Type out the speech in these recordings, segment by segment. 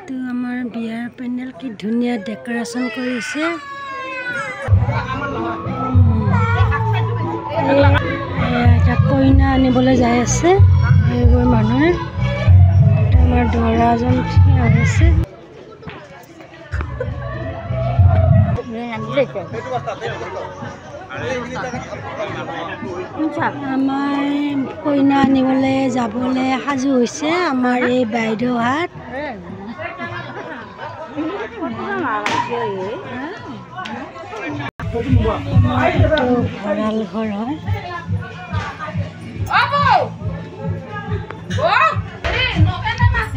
এইটো আমাৰ বিয়াৰ পেণ্ডেল কি ধুনীয়া ডেকোৰেশ্যন কৰিছে। এটা কইনা আনিবলৈ যাই আছে এইবোৰ মানুহে। আমাৰ দৰাজন থিয় হৈছে। আমাৰ কইনা আনিবলৈ যাবলৈ সাজু হৈছে আমাৰ এই বাইদেউহাত। এইটো ভঁৰাল ঘৰ হয়।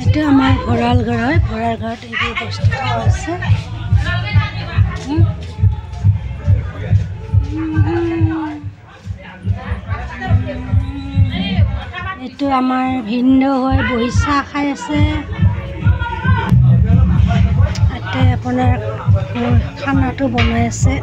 এইটো আমাৰ ভঁৰাল ঘৰ হয়। ভঁৰাল ঘৰত এইবোৰ বস্তু থোৱা আছে। এইটো আমাৰ ভিনদেউ হয়, বহি চাহ খাই আছে। ইয়াতে আপোনাৰ খানাটো বনাই আছে।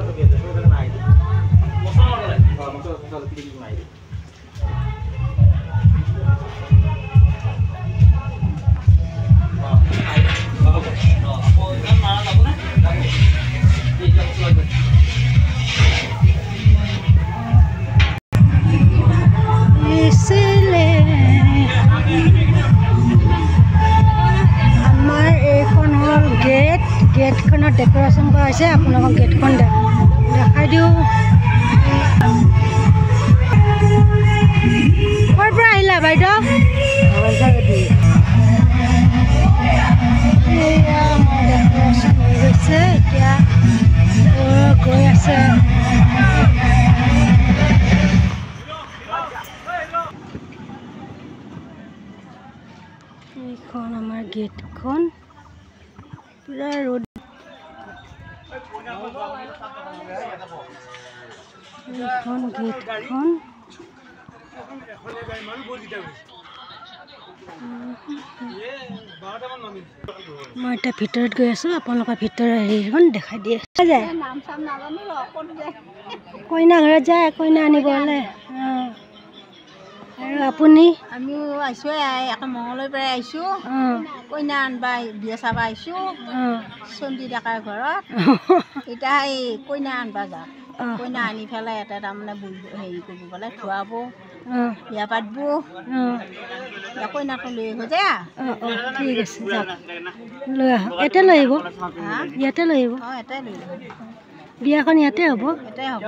আমাৰ এইখন হ'ল গেট। গেটখনত ডেকোৰেশ্যন কৰা হৈছে। আপোনালোকক গেটখন দেখাই দিওঁ। ক'ৰ পৰা আহিলা বাইদেউ? ডেকোৰেশ্যন হৈ গৈছে। এতিয়া গৈ আছে। এইখন আমাৰ গেটখন পুৰা ৰ'দ। এইখন গেটখন মই এতিয়া ভিতৰত গৈ আছোঁ। আপোনালোকৰ ভিতৰৰ হেৰিখন দেখাই দিয়ে যায়। কইনা ঘৰত যায় কইনা আনিবলৈ। আৰু আপুনি? আমিও আহিছোঁ আকৌ মঙলৰ পৰা আহিছোঁ। কইনা আনবা বিয়া চাব আহিছোঁ চন্দী ডেকাৰ ঘৰত। এতিয়া এই কইনা আনবা যাওঁ। কইনা আনি পেলাই এটা তাৰমানে হেৰি কৰিব পেলাই ধুৱাব, বিয়া পাতব। কইনাটো লৈ আহিব যে। ঠিক আছে যাওক, লৈ আহক। ইয়াতে লৈ আহিব। ইয়াতে লৈ আহিব। এটাই লৈ আহিব। বিয়াখন ইয়াতে হ'ব। এটাই হ'ব।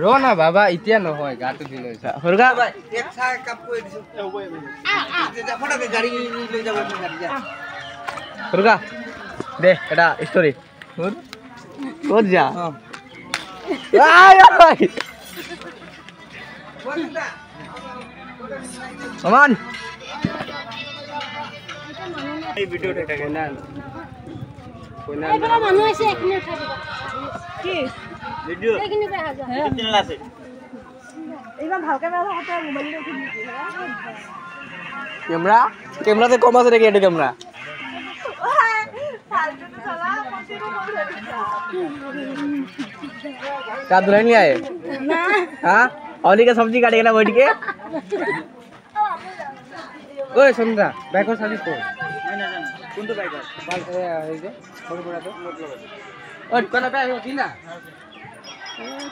ৰ না বাবা, এতিয়া নহয়, গাটো দি লৈছা। হৰগা হৰগা দে এটা ষ্টৰি। ক'ত যা? অমান মানুহ আছে এইখিনি উঠাই দিব। কি এইখিনি পৰা হাজাৰ আছে। এইবাৰ ভালকে কেমেৰা কেমেৰাতে কম আছে নেকি? এইটো কেমেৰা का दुल्हन नहीं आए? हाँ औली का सब्जी काटेगा ना बैठ के। ओए सुन रहा बैक और सर्विस को नहीं ना जाना कौन तो बैक बाल से थोड़ा बड़ा तो ओए कल पे आयो थी ना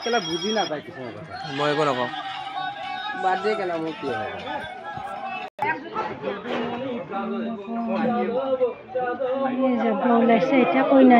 केला बुझी ना पाए किसी ने मैं को ना को बात दे केला मो की है ये जब बोले से क्या कोई ना